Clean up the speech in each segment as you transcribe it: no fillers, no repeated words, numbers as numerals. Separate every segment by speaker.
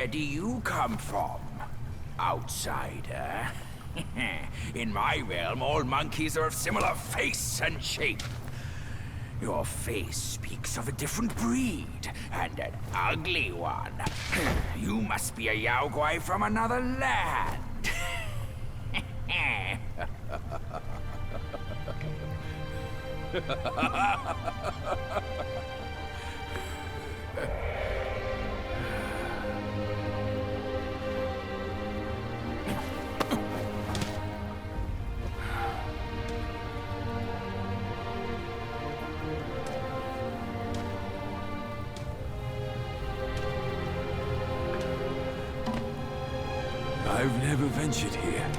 Speaker 1: Where do you come from, outsider? In my realm, all monkeys are of similar face and shape. Your face speaks of a different breed, and an ugly one. You must be a Yaoguai from another land.
Speaker 2: I've never ventured here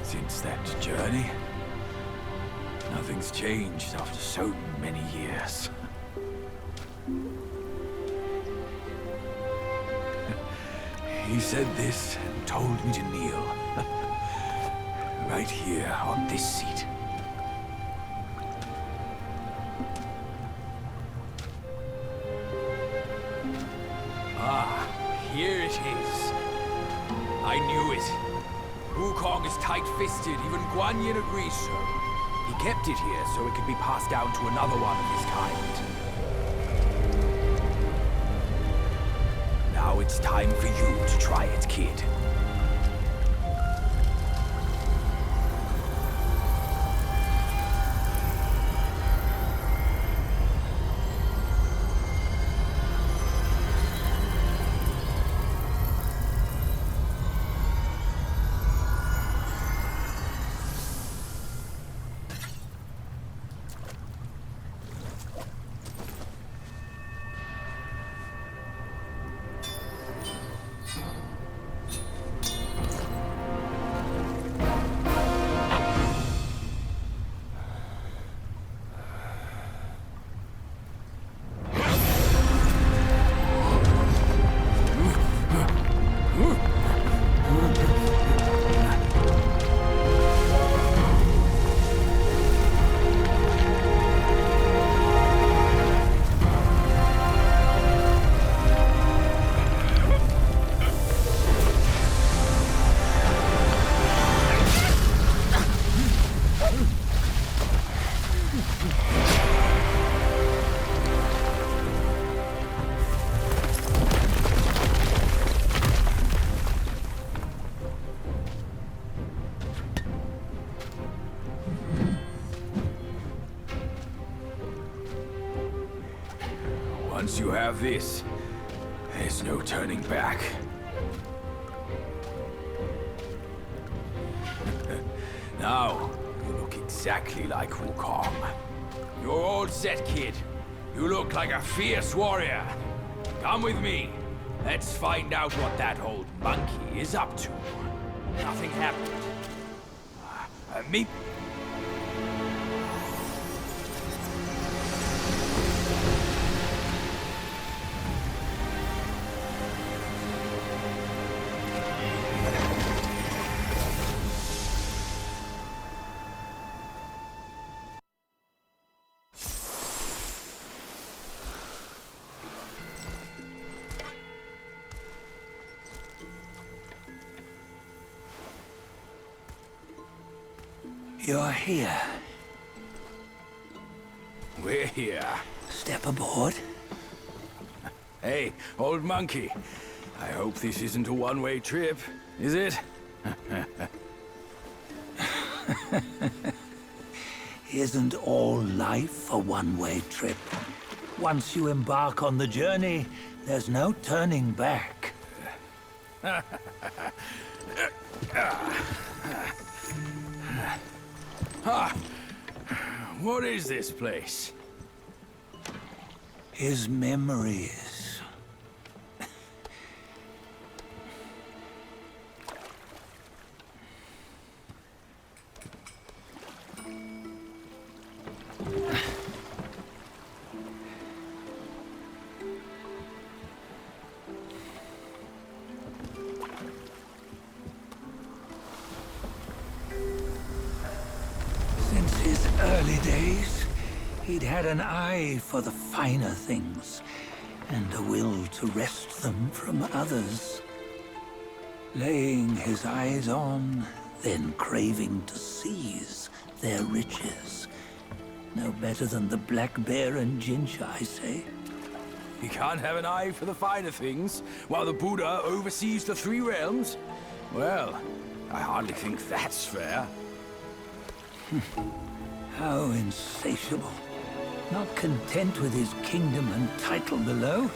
Speaker 2: since that journey. Nothing's changed after so many years. He said this and told me to kneel. Right here on this seat.
Speaker 1: Ah, here it is. I knew it. Wukong is tight-fisted, even Guan Yin agrees so. He kept it here so it could be passed down to another one of his kind. Now it's time for you to try it, kid. Once you have this, there's no turning back. Now, you look exactly like Wukong. You're all set, kid. You look like a fierce warrior. Come with me. Let's find out what that old monkey is up to. Nothing happened. Me?
Speaker 3: You're here.
Speaker 1: We're here.
Speaker 3: Step aboard.
Speaker 1: Hey, old monkey. I hope this isn't a one-way trip, is it?
Speaker 3: Isn't all life a one-way trip? Once you embark on the journey, there's no turning back.
Speaker 1: What is this place?
Speaker 3: His memories. Since his early days, he'd had an eye for the finer things. and a will to wrest them from others. Laying his eyes on, then craving to seize their riches. No better than the black bear and ginger, I say.
Speaker 1: You can't have an eye for the finer things, while the Buddha oversees the three realms? Well, I hardly think that's fair.
Speaker 3: How insatiable. Not content with his kingdom and title below,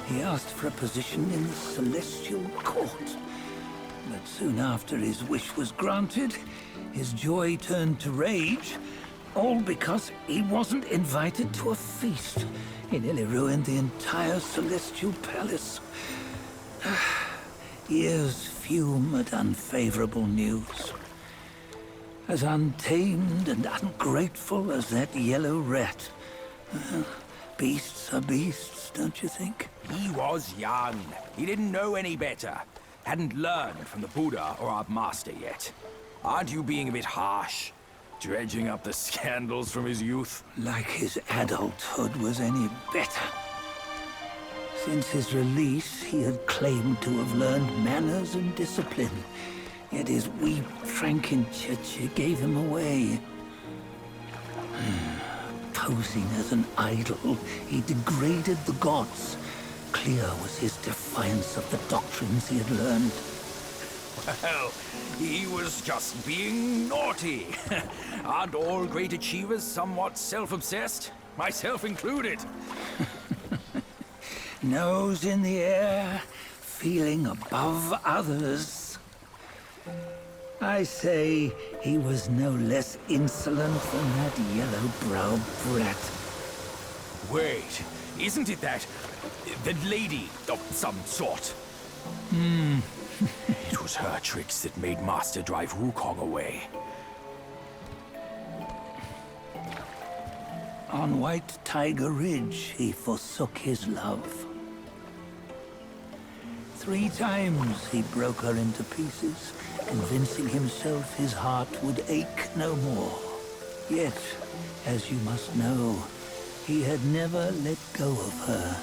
Speaker 3: he asked for a position in the celestial court. But soon after his wish was granted, his joy turned to rage, all because he wasn't invited to a feast. He nearly ruined the entire celestial palace. Ears fume at unfavorable news. As untamed and ungrateful as that yellow rat. Beasts are beasts, don't you think?
Speaker 1: He was young. He didn't know any better. Hadn't learned from the Buddha or our master yet. Aren't you being a bit harsh? Dredging up the scandals from his youth?
Speaker 3: Like his adulthood was any better. Since his release, he had claimed to have learned manners and discipline. Yet his weak Frankenchurch gave him away. Posing as an idol, he degraded the gods. Clear was his defiance of the doctrines he had learned.
Speaker 1: Well, he was just being naughty. Aren't all great achievers somewhat self-obsessed? Myself included.
Speaker 3: Nose in the air, feeling above others. I say he was no less insolent than that yellow-browed brat.
Speaker 1: Wait, isn't it that lady of some sort? It was her tricks that made Master drive Wukong away.
Speaker 3: On White Tiger Ridge, he forsook his love. 3 times he broke her into pieces, convincing himself his heart would ache no more. Yet, as you must know, he had never let go of her.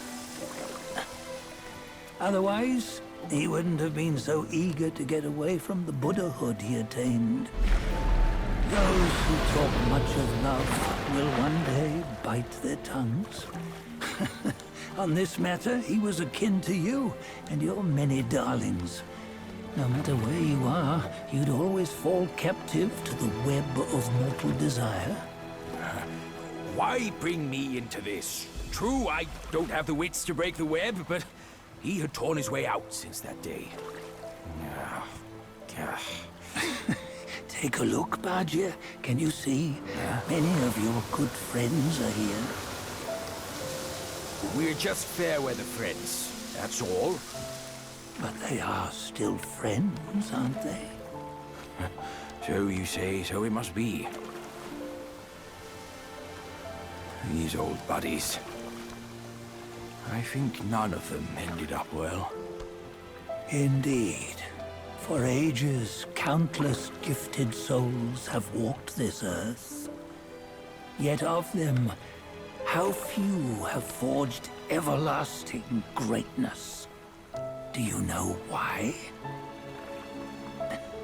Speaker 3: Otherwise, he wouldn't have been so eager to get away from the Buddhahood he attained. Those who talk much of love will one day bite their tongues. On this matter, he was akin to you and your many darlings. No matter where you are, you'd always fall captive to the web of mortal desire.
Speaker 1: Why bring me into this? True, I don't have the wits to break the web, but he had torn his way out since that day.
Speaker 3: Take a look, Bajia. Can you see? Many of your good friends are here.
Speaker 1: We're just fair-weather friends, that's all.
Speaker 3: But they are still friends, aren't they?
Speaker 1: So you say, so it must be. These old buddies. I think none of them ended up well.
Speaker 3: Indeed. For ages, countless gifted souls have walked this earth. Yet of them, how few have forged everlasting greatness? Do you know why?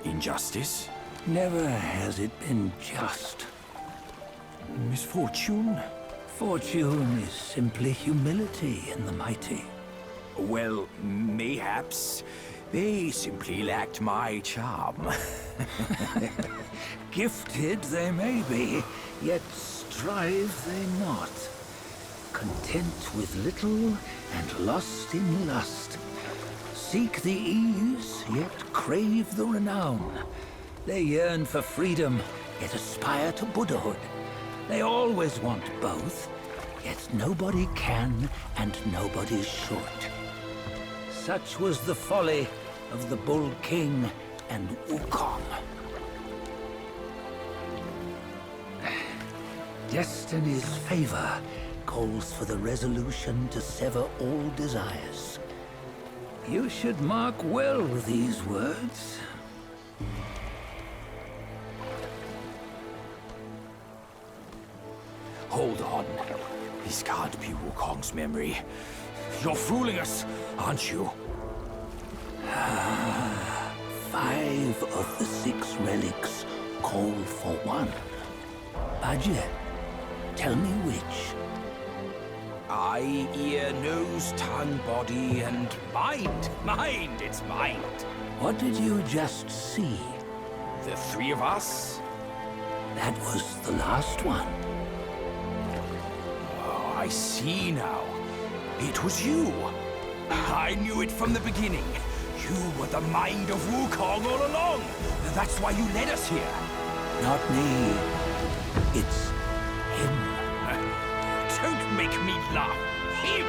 Speaker 1: Injustice?
Speaker 3: Never has it been just.
Speaker 1: Misfortune?
Speaker 3: Fortune is simply humility in the mighty.
Speaker 1: Well, mayhaps. They simply lacked my charm.
Speaker 3: Gifted they may be, yet strive they not. Content with little and lost in lust. Seek the ease, yet crave the renown. They yearn for freedom, yet aspire to Buddhahood. They always want both, yet nobody can and nobody should. Such was the folly of the Bull King and Wukong. Destiny's favor calls for the resolution to sever all desires. You should mark well these words.
Speaker 1: Hold on. This can't be Wukong's memory. You're fooling us, aren't you?
Speaker 3: 5 of the 6 relics call for one. Budget, tell me which.
Speaker 1: Eye, ear, nose, tongue, body, and mind. Mind, it's mind.
Speaker 3: What did you just see?
Speaker 1: The 3 of us?
Speaker 3: That was the last one.
Speaker 1: Oh, I see now. It was you. I knew it from the beginning. You were the mind of Wukong all along. That's why you led us here.
Speaker 3: Not me. It's him.
Speaker 1: Don't make me laugh. Him?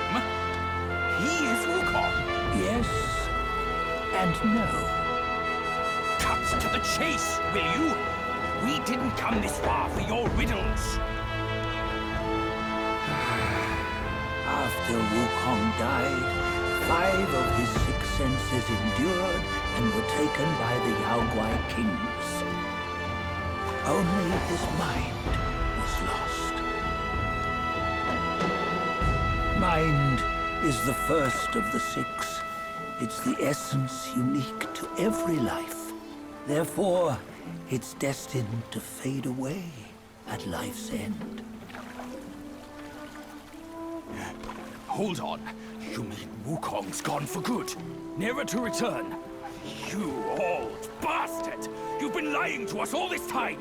Speaker 1: He is Wukong.
Speaker 3: Yes and no.
Speaker 1: Cut to the chase, will you? We didn't come this far for your riddles.
Speaker 3: After Wukong died, 5 of his 6 senses endured and were taken by the Yaoguai kings. Only his mind was lost. Mind is the first of the 6. It's the essence unique to every life. Therefore, it's destined to fade away at life's end.
Speaker 1: Hold on. You mean Wukong's gone for good? Never to return? You old bastard! You've been lying to us all this time!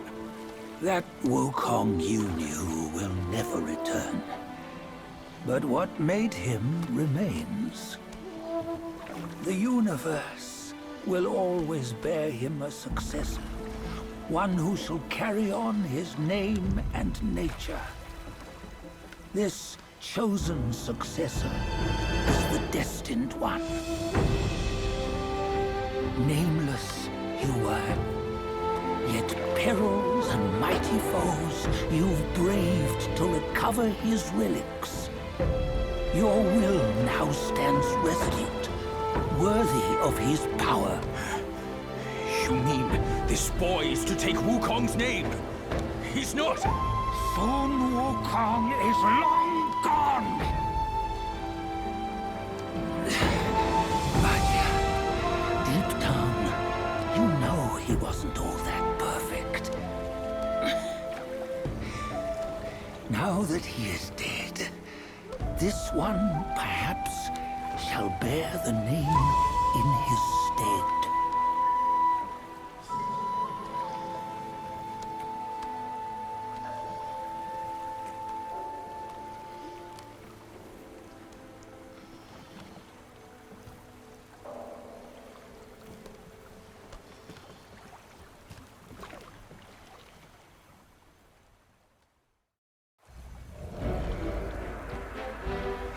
Speaker 3: That Wukong you knew will never return. But what made him remains. The universe will always bear him a successor. One who shall carry on his name and nature. This chosen successor is the destined one. Nameless you were, yet perils and mighty foes you've braved to recover his relics. Your will now stands resolute, worthy of his power.
Speaker 1: You mean this boy is to take Wukong's name? He's not!
Speaker 3: Sun Wukong is long gone! But deep down, you know he wasn't all that perfect. Now that he is dead, this one perhaps shall bear the name in his stead.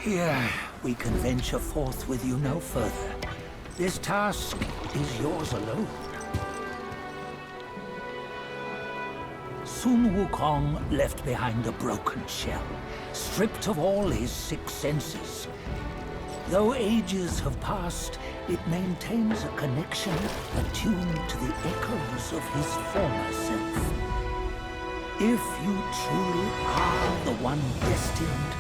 Speaker 3: Here, we can venture forth with you no further. This task is yours alone. Sun Wukong left behind a broken shell, stripped of all his 6 senses. Though ages have passed, it maintains a connection attuned to the echoes of his former self. If you truly are the one destined,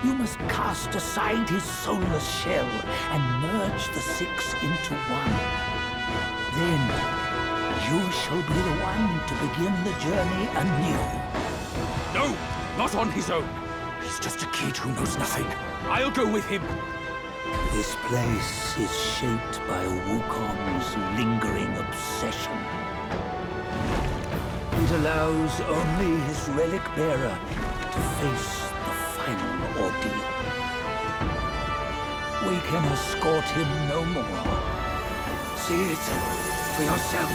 Speaker 3: you must cast aside his soulless shell and merge the 6 into one. Then, you shall be the one to begin the journey anew.
Speaker 1: No! Not on his own! He's just a kid who knows nothing. I'll go with him.
Speaker 3: This place is shaped by Wukong's lingering obsession. It allows only his relic bearer to face the final ordeal. We can escort him no more. See it for yourself.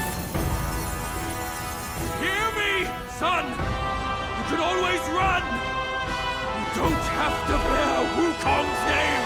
Speaker 1: Hear me, son! You can always run! You don't have to bear Wukong's name!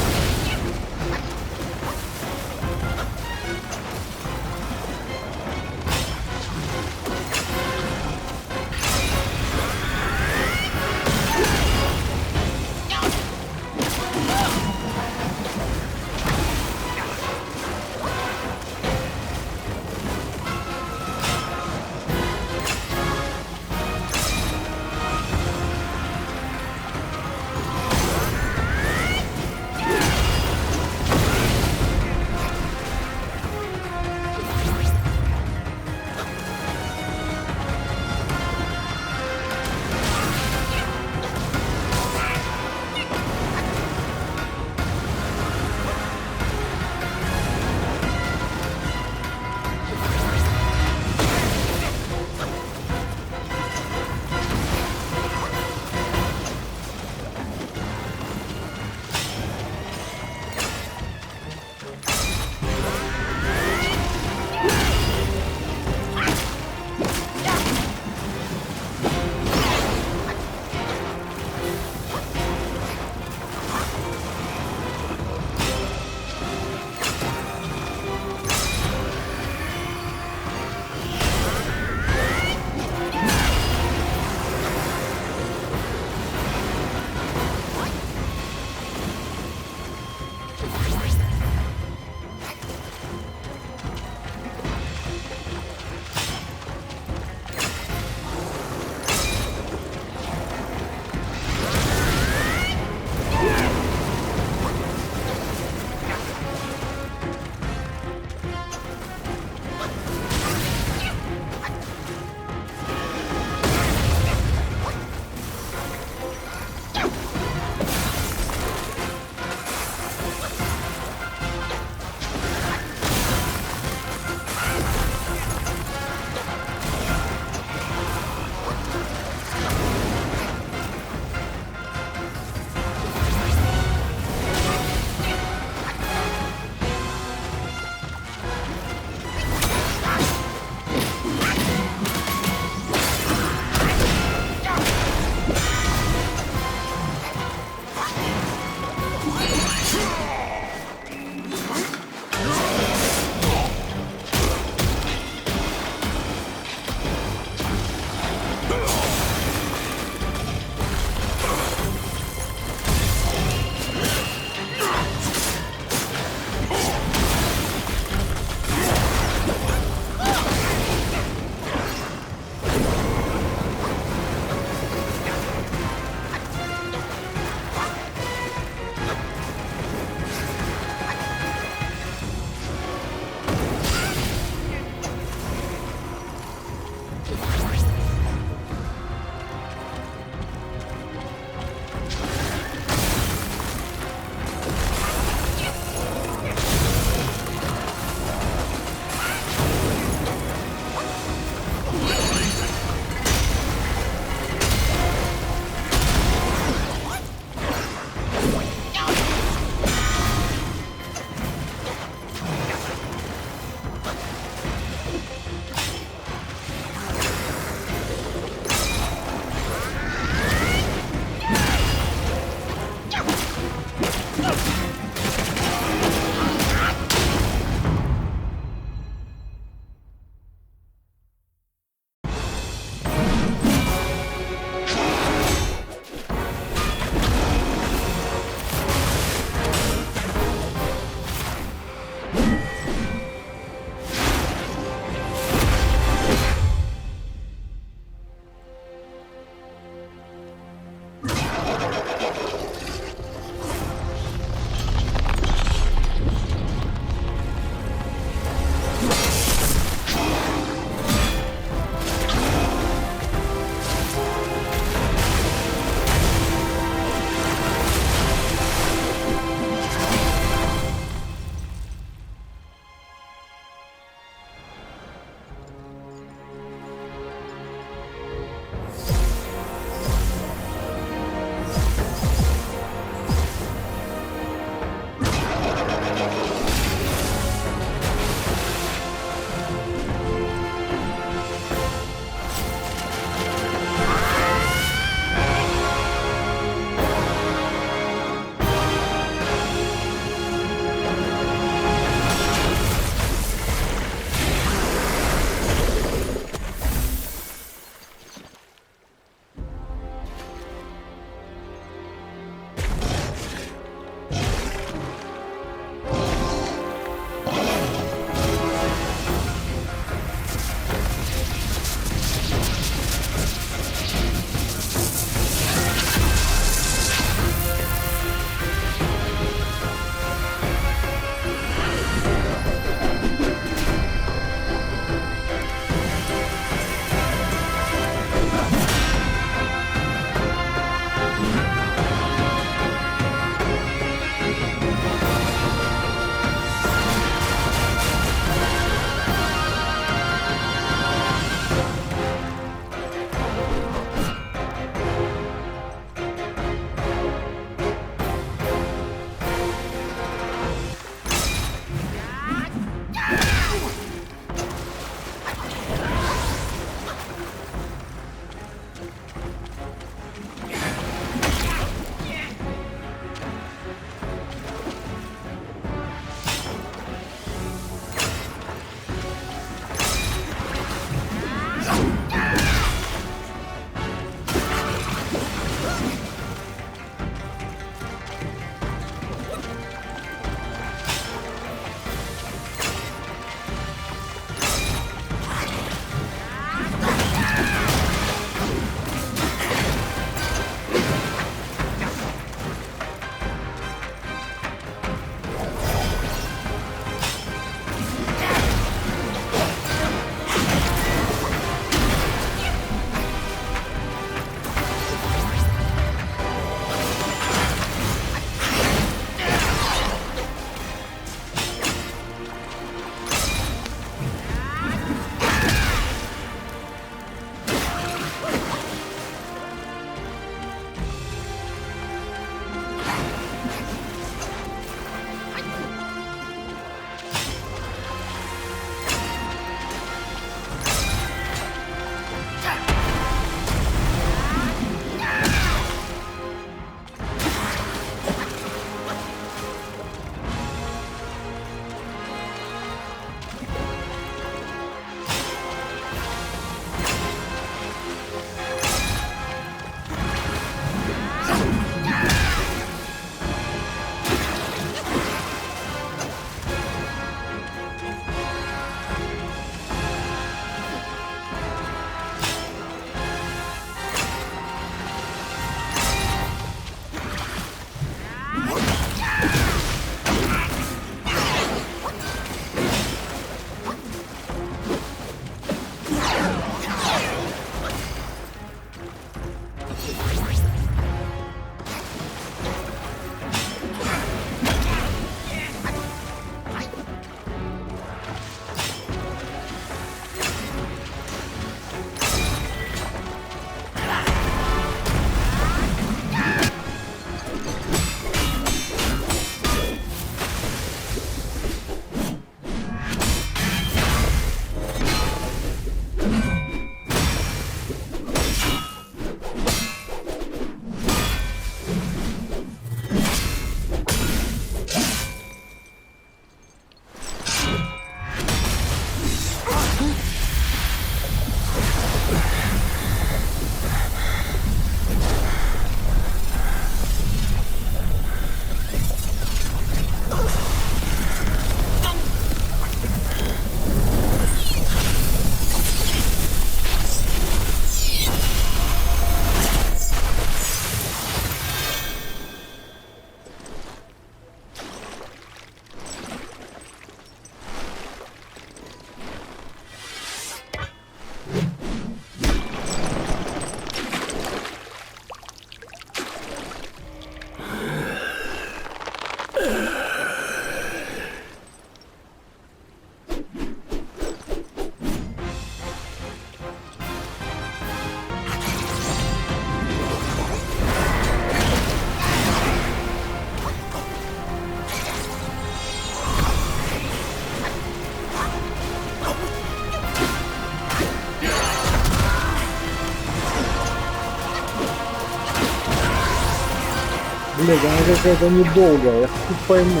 Speaker 4: блядь, она какая-то недолгая, я хуй пойму.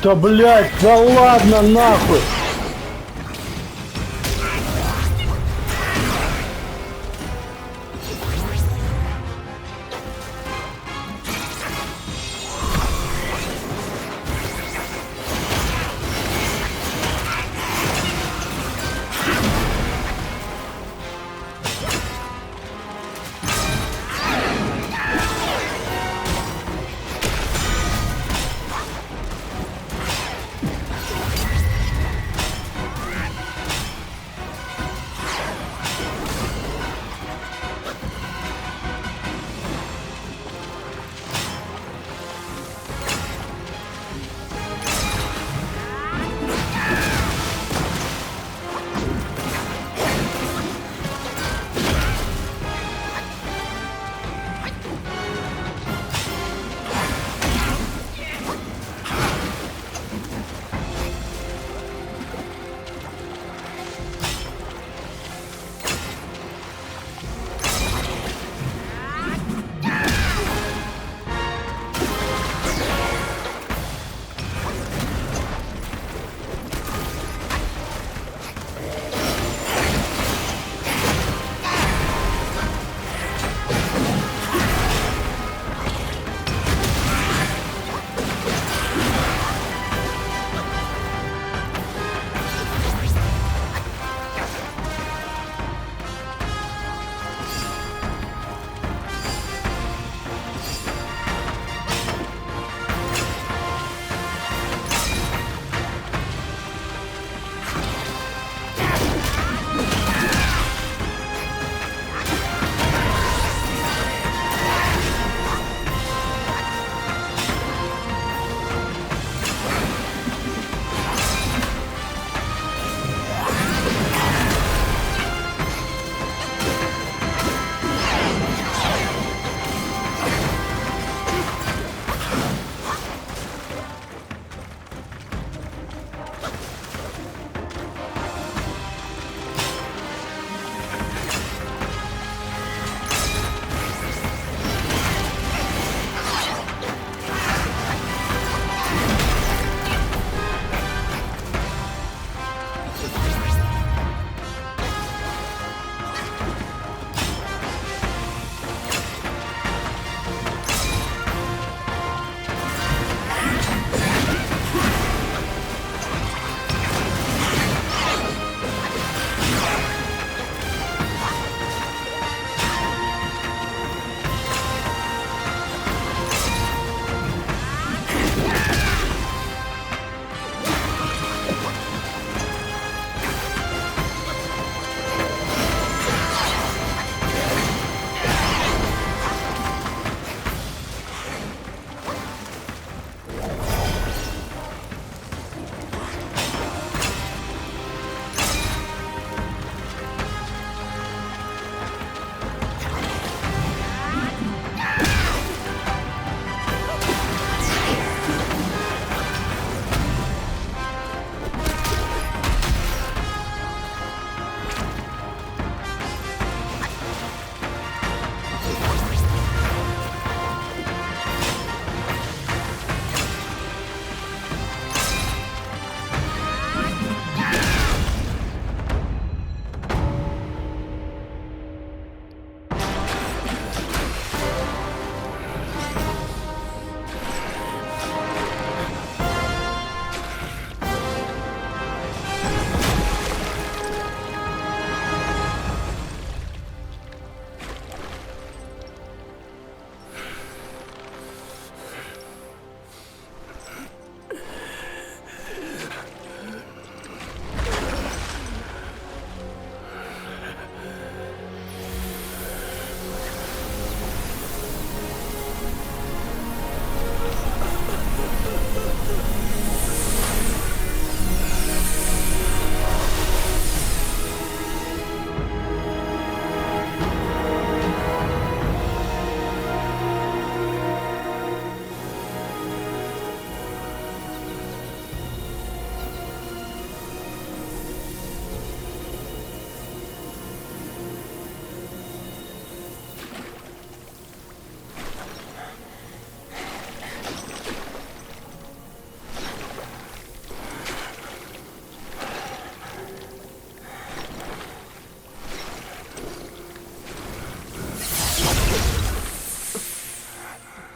Speaker 4: Да блять, да ладно нахуй!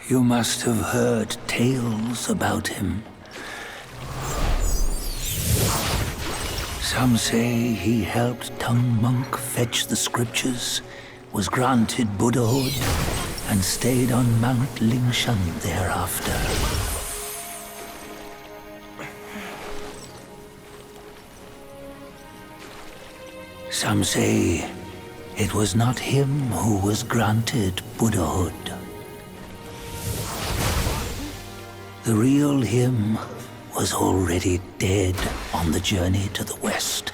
Speaker 3: You must have heard tales about him. Some say he helped Tung Monk fetch the scriptures, was granted Buddhahood, and stayed on Mount Lingshan thereafter. Some say it was not him who was granted Buddhahood. The real him was already dead on the journey to the west.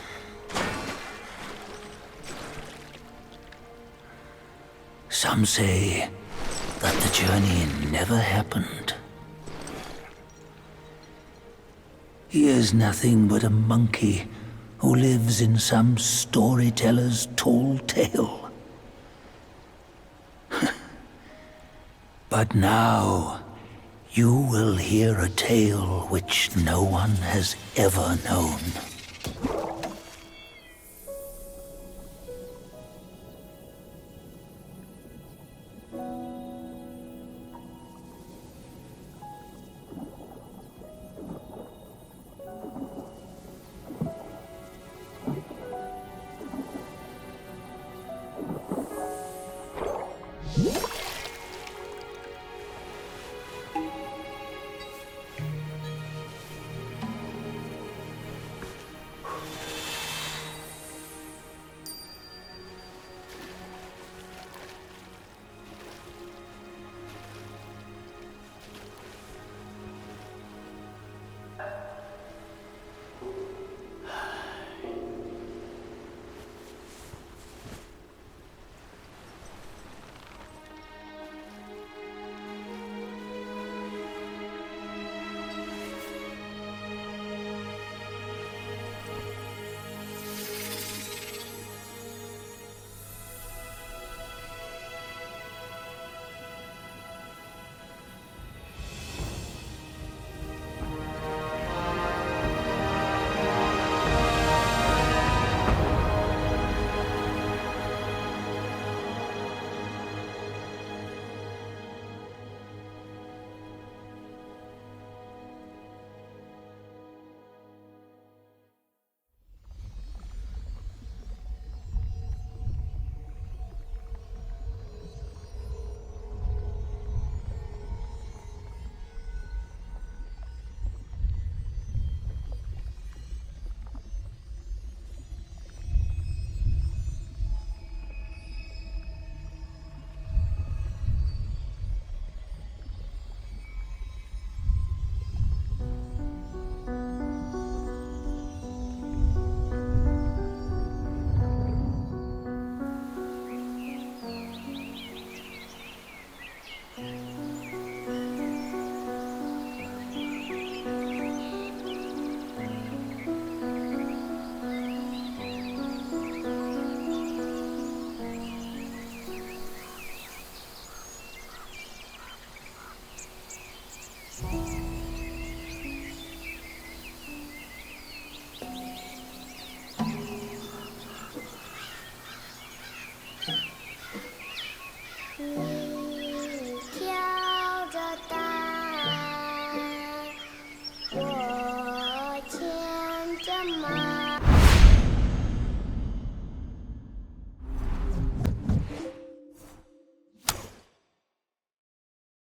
Speaker 3: Some say that the journey never happened. He is nothing but a monkey who lives in some storyteller's tall tale. But now, you will hear a tale which no one has ever known.